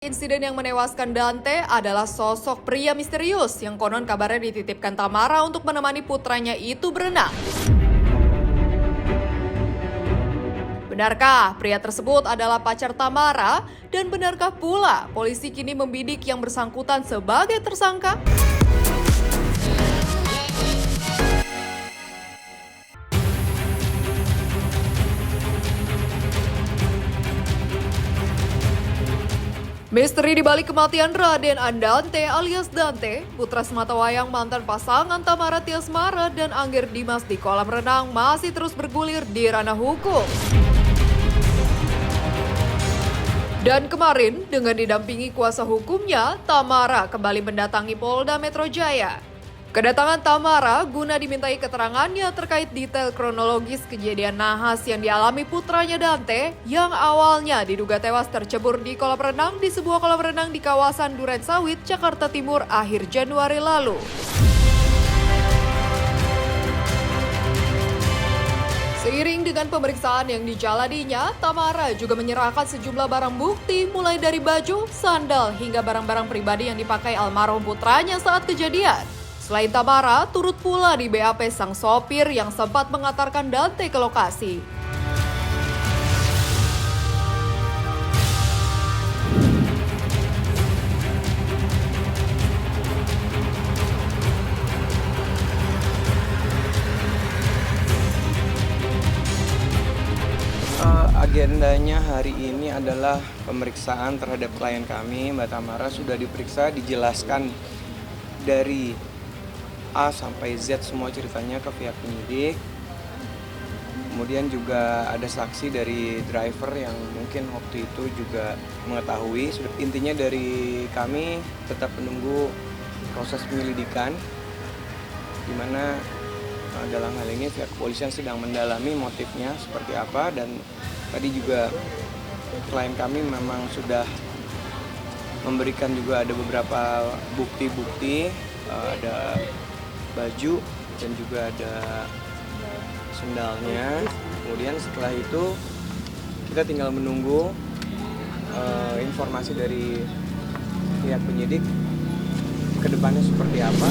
Insiden yang menewaskan Dante adalah sosok pria misterius yang konon kabarnya dititipkan Tamara untuk menemani putranya itu berenang. Benarkah pria tersebut adalah pacar Tamara? Dan benarkah pula polisi kini membidik yang bersangkutan sebagai tersangka? Misteri di balik kematian Raden Andante alias Dante, putra sematawayang mantan pasangan Tamara Tiasmara dan Angger Dimas di kolam renang masih terus bergulir di ranah hukum. Dan kemarin, dengan didampingi kuasa hukumnya, Tamara kembali mendatangi Polda Metro Jaya. Kedatangan Tamara guna dimintai keterangannya terkait detail kronologis kejadian nahas yang dialami putranya Dante yang awalnya diduga tewas tercebur di kolam renang di sebuah kolam renang di kawasan Durensawit, Jakarta Timur akhir Januari lalu. Seiring dengan pemeriksaan yang dijalaninya, Tamara juga menyerahkan sejumlah barang bukti mulai dari baju, sandal, hingga barang-barang pribadi yang dipakai almarhum putranya saat kejadian. Selain Tamara, turut pula di BAP sang sopir yang sempat mengantarkan Dante ke lokasi. Agendanya hari ini adalah pemeriksaan terhadap klien kami, Mbak Tamara sudah diperiksa, dijelaskan dari A sampai Z semua ceritanya ke pihak penyidik. Kemudian juga ada saksi dari driver yang mungkin waktu itu juga mengetahui. Intinya dari kami tetap menunggu proses penyelidikan, di mana dalam hal ini pihak kepolisian sedang mendalami motifnya seperti apa, dan tadi juga klien kami memang sudah memberikan juga ada beberapa bukti-bukti, ada baju dan juga ada sendalnya. Kemudian setelah itu kita tinggal menunggu informasi dari pihak penyidik ke depannya seperti apa.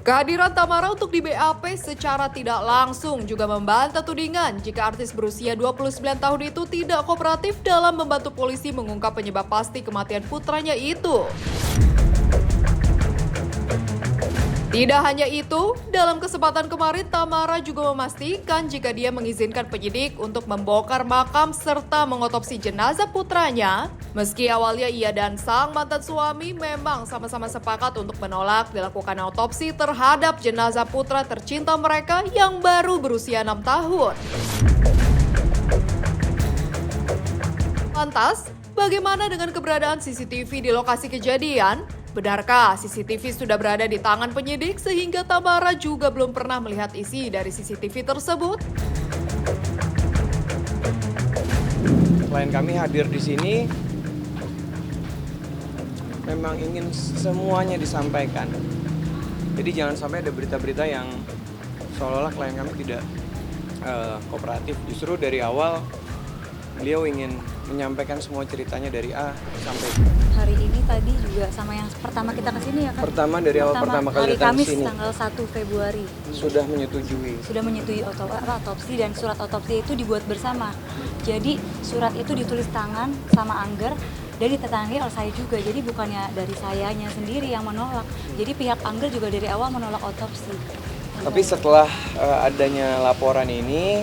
Kehadiran Tamara untuk di BAP secara tidak langsung juga membantah tudingan jika artis berusia 29 tahun itu tidak kooperatif dalam membantu polisi mengungkap penyebab pasti kematian putranya itu. Tidak hanya itu, dalam kesempatan kemarin Tamara juga memastikan jika dia mengizinkan penyidik untuk membongkar makam serta mengotopsi jenazah putranya, meski awalnya ia dan sang mantan suami memang sama-sama sepakat untuk menolak dilakukan otopsi terhadap jenazah putra tercinta mereka yang baru berusia 6 tahun. Lantas, bagaimana dengan keberadaan CCTV di lokasi kejadian? Benarkah CCTV sudah berada di tangan penyidik sehingga Tamara juga belum pernah melihat isi dari CCTV tersebut? Klien kami hadir di sini memang ingin semuanya disampaikan. Jadi jangan sampai ada berita-berita yang seolah-olah klien kami tidak kooperatif. Justru dari awal beliau ingin menyampaikan semua ceritanya dari A sampai Z. Hari ini tadi juga sama yang pertama kita kesini ya kan? Pertama kali datang Kamis kesini. tanggal 1 Februari. Sudah menyetujui. Sudah menyetujui otopsi, dan surat otopsi itu dibuat bersama. Jadi surat itu ditulis tangan sama Angger dan ditandatangani oleh saya juga. Jadi bukannya dari sayanya sendiri yang menolak. Jadi pihak Angger juga dari awal menolak otopsi. Tapi setelah adanya laporan ini,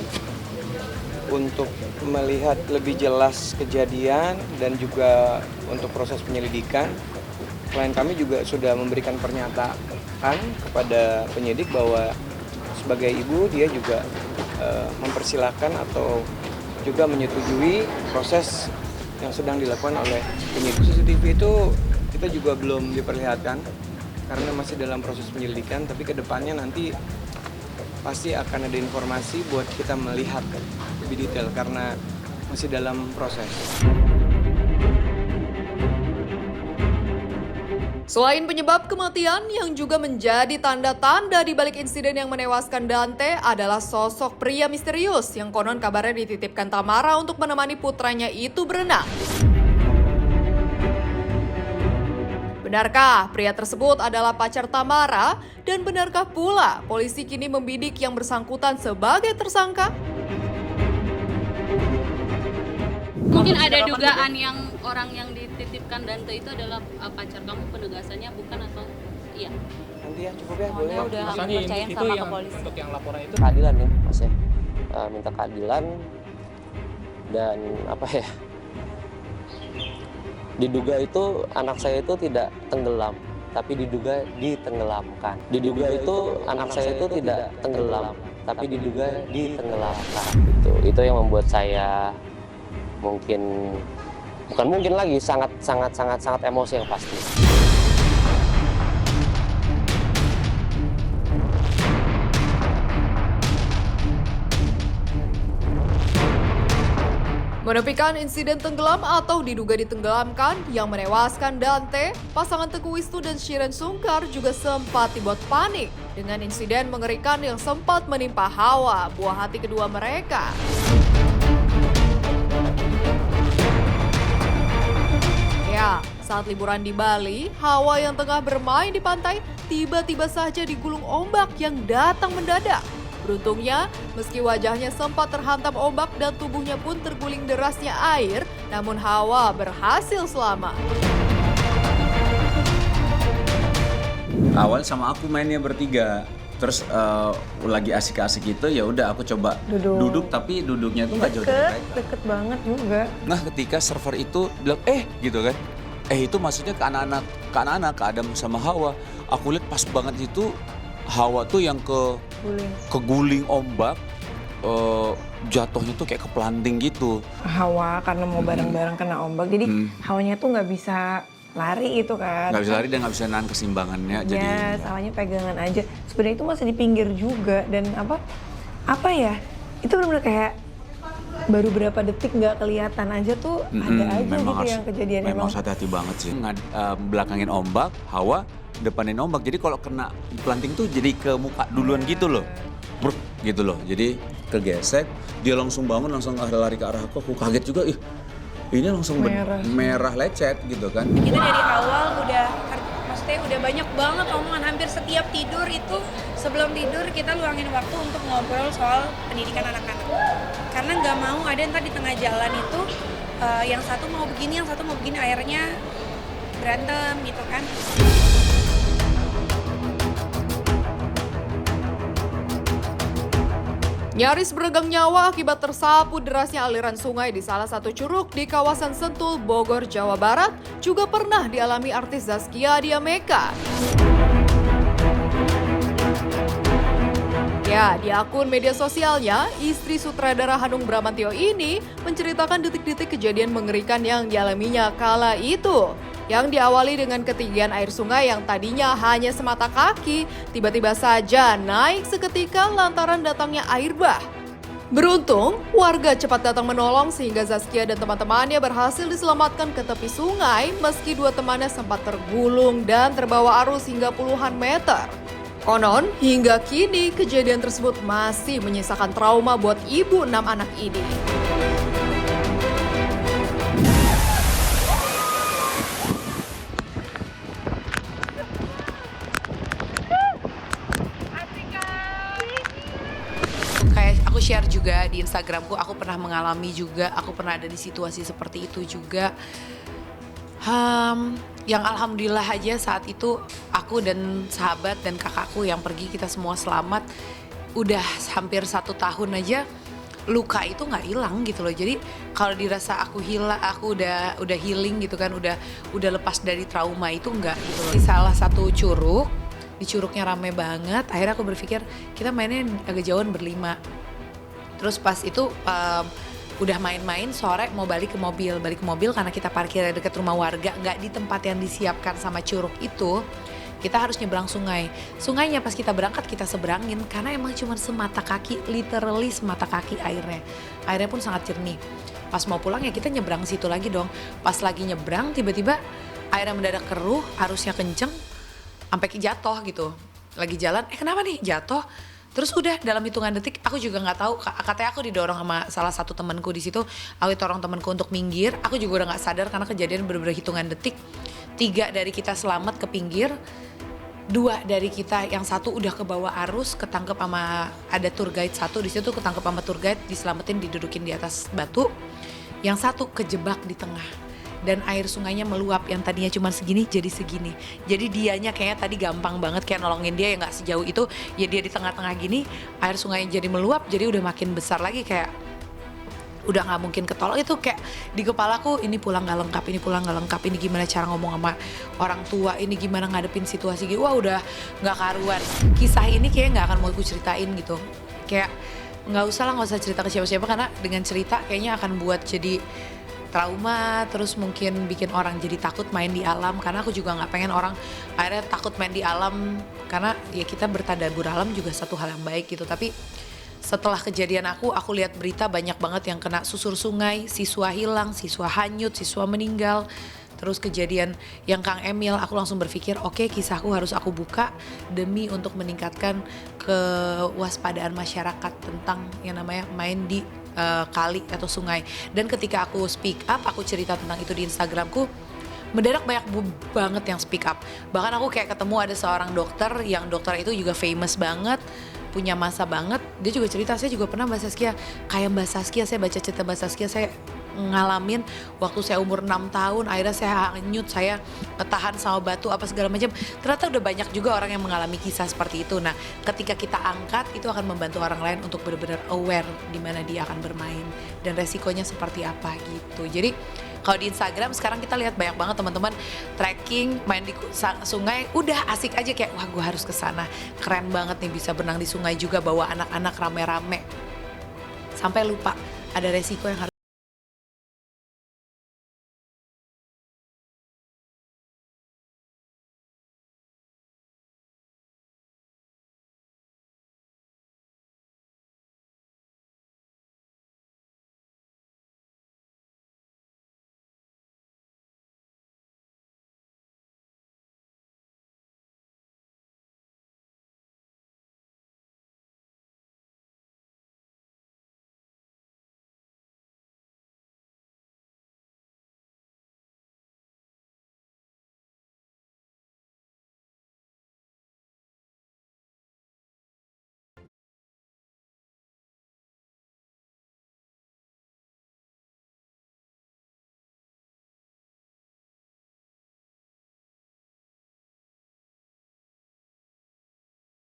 untuk melihat lebih jelas kejadian dan juga untuk proses penyelidikan, klien kami juga sudah memberikan pernyataan kepada penyidik bahwa sebagai ibu dia juga mempersilahkan atau juga menyetujui proses yang sedang dilakukan oleh penyidik. CCTV itu kita juga belum diperlihatkan karena masih dalam proses penyelidikan, tapi kedepannya nanti pasti akan ada informasi buat kita melihat lebih detail karena masih dalam proses. Selain penyebab kematian yang juga menjadi tanda-tanda di balik insiden yang menewaskan Dante adalah sosok pria misterius yang konon kabarnya dititipkan Tamara untuk menemani putranya itu berenang. Benarkah pria tersebut adalah pacar Tamara? Dan benarkah pula polisi kini membidik yang bersangkutan sebagai tersangka? Mungkin ada dugaan yang orang yang dititipkan Dante itu adalah pacar kamu, penegasannya bukan atau iya? Nanti ya cukup ya, boleh. Udah aku Misalnya percayain itu sama ke yang polisi. untuk yang laporan itu Keadilan ya Mas ya. Minta keadilan dan apa ya, diduga itu anak saya itu tidak tenggelam tapi diduga ditenggelamkan. Diduga itu anak saya itu tidak tenggelam tapi diduga ditenggelamkan. Itu yang membuat saya bukan mungkin lagi sangat emosi yang pasti. Menepikan insiden tenggelam atau diduga ditenggelamkan yang menewaskan Dante, pasangan Teuku Wisnu dan Shireen Sungkar juga sempat dibuat panik dengan insiden mengerikan yang sempat menimpa Hawa, buah hati kedua mereka. Ya, saat liburan di Bali, Hawa yang tengah bermain di pantai tiba-tiba saja digulung ombak yang datang mendadak. Beruntungnya, meski wajahnya sempat terhantam ombak dan tubuhnya pun terguling derasnya air, namun Hawa berhasil selamat. Awal sama aku mainnya bertiga, terus lagi asik-asik gitu, ya udah aku coba duduk tapi duduknya tuh nggak jauh dari mereka. Deket banget juga. Nah ketika server itu bilang gitu kan, itu maksudnya ke anak-anak, ke Adam sama Hawa. Aku lihat pas banget itu Hawa tuh yang keguling ombak, jatuhnya tuh kayak kepelanting gitu. Hawa karena mau bareng-bareng kena ombak, jadi Hawanya tuh nggak bisa lari itu kan. Nggak bisa lari dan nggak bisa nahan keseimbangannya. Ya, Jadi salahnya pegangan aja. Sebenarnya itu masih di pinggir juga dan apa ya? Itu benar-benar kayak baru berapa detik nggak kelihatan aja tuh ada aja gitu yang kejadian. Memang hati-hati banget sih. Belakangin ombak, Hawa depanin ombak. Jadi kalau kena pelanting tuh jadi ke muka duluan gitu loh. Bruk gitu loh. Jadi kegesek, dia langsung bangun, langsung lari ke arah aku kaget juga. Ini langsung merah lecet gitu kan. Kita dari awal maksudnya udah banyak banget omongan, hampir setiap tidur itu sebelum tidur kita luangin waktu untuk ngobrol soal pendidikan anak-anak. Karena nggak mau ada ntar di tengah jalan itu yang satu mau begini, yang satu mau begini, akhirnya berantem gitu kan. Nyaris beregang nyawa akibat tersapu derasnya aliran sungai di salah satu curug di kawasan Sentul, Bogor, Jawa Barat juga pernah dialami artis Zaskia Diameka. Ya, di akun media sosialnya, istri sutradara Hanung Bramantyo ini menceritakan detik-detik kejadian mengerikan yang dialaminya kala itu. Yang diawali dengan ketinggian air sungai yang tadinya hanya semata kaki, tiba-tiba saja naik seketika lantaran datangnya air bah. Beruntung, warga cepat datang menolong sehingga Zaskia dan teman-temannya berhasil diselamatkan ke tepi sungai meski dua temannya sempat tergulung dan terbawa arus hingga puluhan meter. Konon, hingga kini kejadian tersebut masih menyisakan trauma buat ibu 6 anak ini. Aku share juga di Instagramku, aku pernah mengalami juga, aku pernah ada di situasi seperti itu juga. Yang alhamdulillah aja saat itu aku dan sahabat dan kakakku yang pergi, kita semua selamat. Udah hampir 1 tahun aja luka itu nggak hilang gitu loh. Jadi kalau dirasa aku udah healing gitu kan, udah lepas dari trauma itu enggak gitu loh. Di salah satu curug, di curugnya rame banget. Akhirnya aku berpikir kita mainnya agak jauhan berlima. Terus pas itu udah main-main, sore mau balik ke mobil karena kita parkir dekat rumah warga, nggak di tempat yang disiapkan sama curug itu. Kita harus nyebrang sungai. Sungainya pas kita berangkat kita seberangin karena emang cuma semata kaki, literally semata kaki airnya. Airnya pun sangat jernih. Pas mau pulang ya kita nyebrang situ lagi dong. Pas lagi nyebrang tiba-tiba airnya mendadak keruh, arusnya kenceng, sampai jatuh gitu. Lagi jalan, kenapa nih jatuh? Terus udah dalam hitungan detik, aku juga nggak tahu. Katanya aku didorong sama salah satu temanku di situ. Aku dorong temanku untuk minggir. Aku juga udah nggak sadar karena kejadian bener-bener hitungan detik. 3 dari kita selamat ke pinggir. 2 dari kita, yang satu udah ke bawah arus, ketangkep sama ada tour guide satu di situ, ketangkep sama tour guide, diselamatin, didudukin di atas batu. Yang satu kejebak di tengah. Dan air sungainya meluap, yang tadinya cuma segini jadi segini. Jadi dianya kayaknya tadi gampang banget kayak nolongin dia, yang nggak sejauh itu. Ya dia di tengah-tengah gini, air sungainya jadi meluap, jadi udah makin besar lagi, kayak udah nggak mungkin ketolong. Itu kayak di kepalaku, ini pulang nggak lengkap, ini pulang nggak lengkap, ini gimana cara ngomong sama orang tua, ini gimana ngadepin situasi gitu. Wah udah nggak karuan. Kisah ini kayak nggak akan mau aku ceritain gitu. Kayak nggak usah cerita ke siapa-siapa, karena dengan cerita kayaknya akan buat jadi trauma, terus mungkin bikin orang jadi takut main di alam. Karena aku juga nggak pengen orang akhirnya takut main di alam, karena ya kita bertadabur alam juga satu hal yang baik gitu. Tapi setelah kejadian aku lihat berita banyak banget yang kena susur sungai, siswa hilang, siswa hanyut, siswa meninggal. Terus kejadian yang Kang Emil, aku langsung berpikir oke, kisahku harus aku buka demi untuk meningkatkan kewaspadaan masyarakat tentang yang namanya main di kali atau sungai. Dan ketika aku speak up, aku cerita tentang itu di Instagramku, mendadak banyak banget yang speak up. Bahkan aku kayak ketemu ada seorang dokter, yang dokter itu juga famous banget, punya masa banget. Dia juga cerita, saya juga pernah Mbak Saskia, kayak Mbak Saskia, saya baca cerita Mbak Saskia, saya ngalamin waktu saya umur 6 tahun, akhirnya saya hanyut, saya ketahan sama batu apa segala macam. Ternyata udah banyak juga orang yang mengalami kisah seperti itu. Nah, ketika kita angkat, itu akan membantu orang lain untuk benar-benar aware di mana dia akan bermain dan resikonya seperti apa gitu. Jadi kalau di Instagram sekarang kita lihat banyak banget teman-teman trekking, main di sungai, udah asik aja kayak wah gue harus kesana, keren banget nih bisa berenang di sungai juga bawa anak-anak rame-rame, sampai lupa ada resiko yang harus